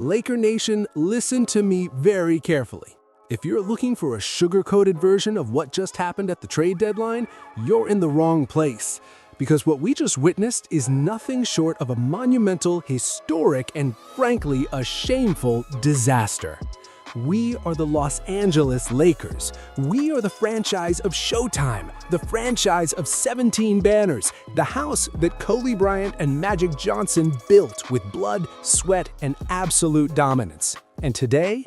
Laker Nation, listen to me very carefully. If you're looking for a sugar-coated version of what just happened at the trade deadline, you're in the wrong place. Because what we just witnessed is nothing short of a monumental, historic, and frankly, a shameful disaster. We are the Los Angeles Lakers. We are the franchise of Showtime, the franchise of 17 banners, the house that Kobe Bryant and Magic Johnson built with blood, sweat, and absolute dominance. And today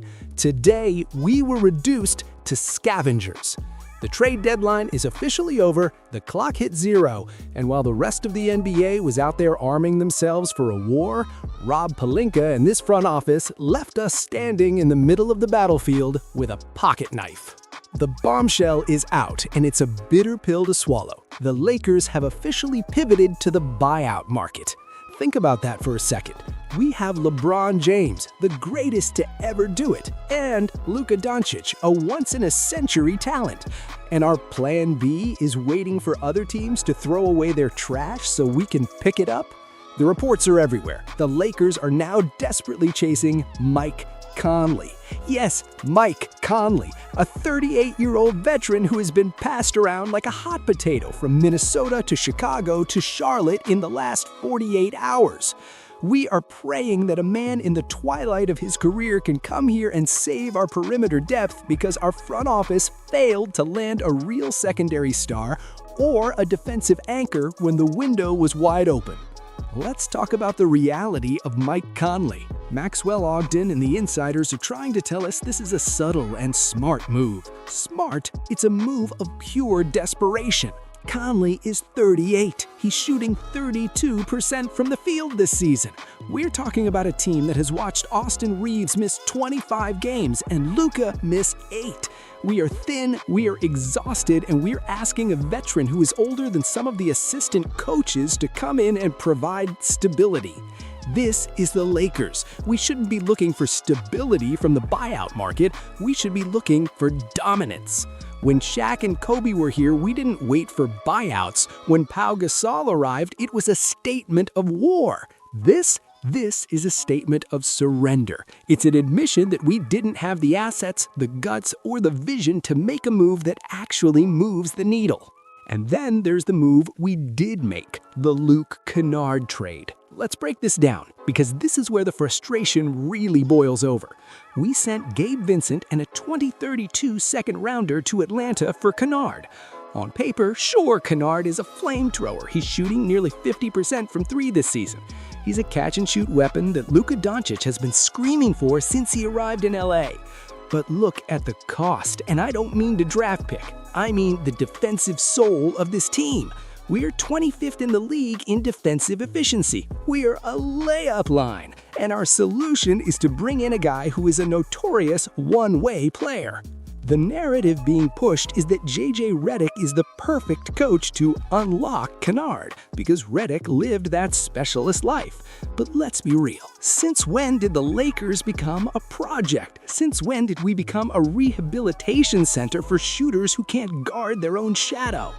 we were reduced to scavengers. The trade deadline is officially over, the clock hit zero, and while the rest of the NBA was out there arming themselves for a war, Rob Pelinka and this front office left us standing in the middle of the battlefield with a pocket knife. The bombshell is out, and it's a bitter pill to swallow. The Lakers have officially pivoted to the buyout market. Think about that for a second. We have LeBron James, the greatest to ever do it, and Luka Doncic, a once-in-a-century talent. And our plan B is waiting for other teams to throw away their trash so we can pick it up? The reports are everywhere. The Lakers are now desperately chasing Mike Conley. Yes, Mike Conley, a 38-year-old veteran who has been passed around like a hot potato from Minnesota to Chicago to Charlotte in the last 48 hours. We are praying that a man in the twilight of his career can come here and save our perimeter depth because our front office failed to land a real secondary star or a defensive anchor when the window was wide open. Let's talk about the reality of Mike Conley. Maxwell Ogden and the insiders are trying to tell us this is a subtle and smart move. Smart? It's a move of pure desperation. Conley is 38. He's shooting 32% from the field this season. We're talking about a team that has watched Austin Reaves miss 25 games and Luka miss 8. We are thin, we are exhausted, and we're asking a veteran who is older than some of the assistant coaches to come in and provide stability. This is the Lakers. We shouldn't be looking for stability from the buyout market. We should be looking for dominance. When Shaq and Kobe were here, we didn't wait for buyouts. When Pau Gasol arrived, it was a statement of war. This is a statement of surrender. It's an admission that we didn't have the assets, the guts, or the vision to make a move that actually moves the needle. And then there's the move we did make, the Kennard trade. Let's break this down, because this is where the frustration really boils over. We sent Gabe Vincent and a 2032 second-rounder to Atlanta for Kennard. On paper, sure, Kennard is a flamethrower. He's shooting nearly 50% from three this season. He's a catch-and-shoot weapon that Luka Doncic has been screaming for since he arrived in LA. But look at the cost, and I don't mean the draft pick. I mean the defensive soul of this team. We're 25th in the league in defensive efficiency. We're a layup line. And our solution is to bring in a guy who is a notorious one-way player. The narrative being pushed is that Redick is the perfect coach to unlock Kennard, because Redick lived that specialist life. But let's be real. Since when did the Lakers become a project? Since when did we become a rehabilitation center for shooters who can't guard their own shadow?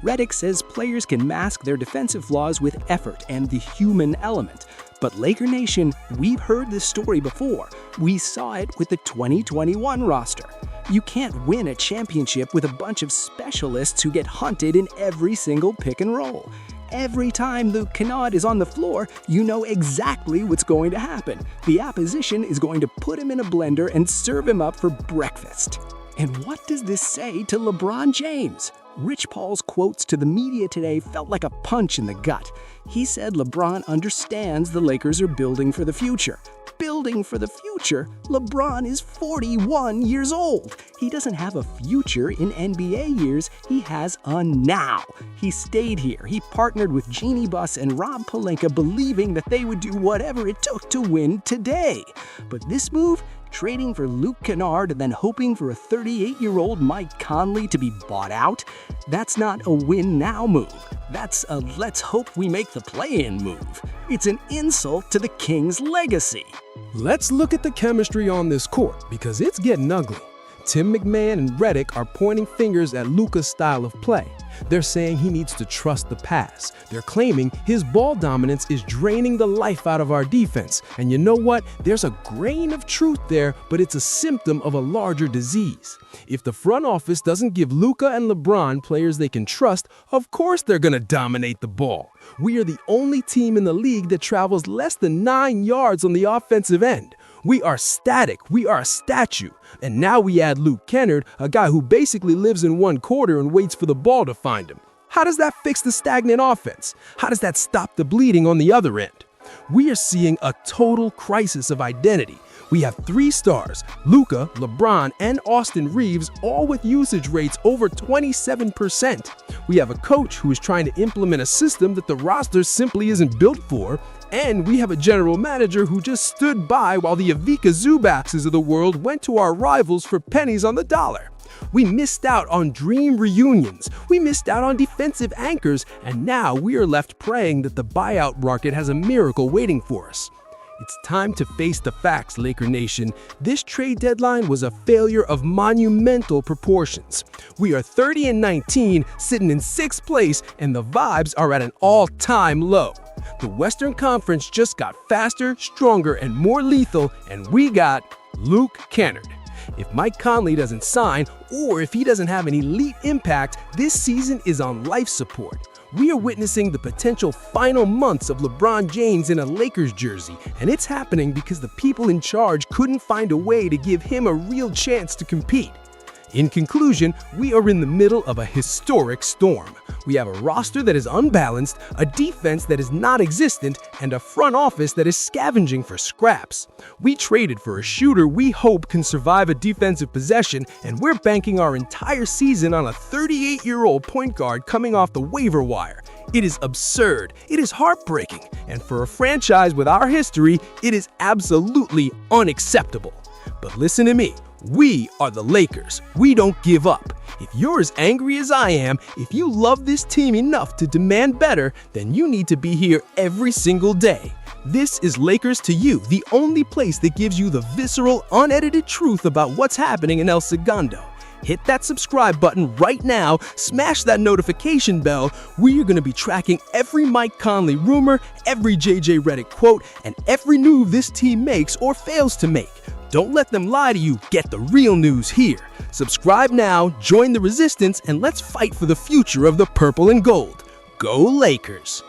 Redick says players can mask their defensive flaws with effort and the human element. But Laker Nation, we've heard this story before. We saw it with the 2021 roster. You can't win a championship with a bunch of specialists who get hunted in every single pick and roll. Every time Luka Kennard is on the floor, you know exactly what's going to happen. The opposition is going to put him in a blender and serve him up for breakfast. And what does this say to LeBron James? Rich Paul's quotes to the media today felt like a punch in the gut. He said LeBron understands the Lakers are building for the future. Building for the future? LeBron is 41 years old. He doesn't have a future in NBA years, he has a now. He stayed here. He partnered with Jeannie Buss and Rob Pelinka, believing that they would do whatever it took to win today. But this move? Trading for Luka Kennard and then hoping for a 38-year-old Mike Conley to be bought out? That's not a win-now move. That's a let's hope we make the play-in move. It's an insult to the Kings' legacy. Let's look at the chemistry on this court, because it's getting ugly. Tim McMahon and Redick are pointing fingers at Luka's style of play. They're saying he needs to trust the pass. They're claiming his ball dominance is draining the life out of our defense. And you know what? There's a grain of truth there, but it's a symptom of a larger disease. If the front office doesn't give Luka and LeBron players they can trust, of course they're going to dominate the ball. We are the only team in the league that travels less than 9 yards on the offensive end. We are static. We are a statue. And now we add Luke Kennard, a guy who basically lives in one quarter and waits for the ball to find him. How does that fix the stagnant offense? How does that stop the bleeding on the other end? We are seeing a total crisis of identity. We have 3 stars, Luka, LeBron, and Austin Reaves, all with usage rates over 27%. We have a coach who is trying to implement a system that the roster simply isn't built for. And we have a general manager who just stood by while the Ivica Zubac's of the world went to our rivals for pennies on the dollar. We missed out on dream reunions, we missed out on defensive anchors, and now we are left praying that the buyout market has a miracle waiting for us. It's time to face the facts, Laker Nation. This trade deadline was a failure of monumental proportions. We are 30-19, sitting in 6th place, and the vibes are at an all-time low. The Western Conference just got faster, stronger, and more lethal, and we got Luke Kennard. If Mike Conley doesn't sign, or if he doesn't have an elite impact, this season is on life support. We are witnessing the potential final months of LeBron James in a Lakers jersey, and it's happening because the people in charge couldn't find a way to give him a real chance to compete. In conclusion, we are in the middle of a historic storm. We have a roster that is unbalanced, a defense that is non-existent, and a front office that is scavenging for scraps. We traded for a shooter we hope can survive a defensive possession, and we're banking our entire season on a 38-year-old point guard coming off the waiver wire. It is absurd, it is heartbreaking, and for a franchise with our history, it is absolutely unacceptable. But listen to me. We are the Lakers. We don't give up. If you're as angry as I am, if you love this team enough to demand better, then you need to be here every single day. This is Lakers to You, the only place that gives you the visceral, unedited truth about what's happening in El Segundo. Hit that subscribe button right now, smash that notification bell. We are going to be tracking every Mike Conley rumor, every JJ Redick quote, and every move this team makes or fails to make. Don't let them lie to you. Get the real news here. Subscribe now, join the resistance, and let's fight for the future of the purple and gold. Go Lakers!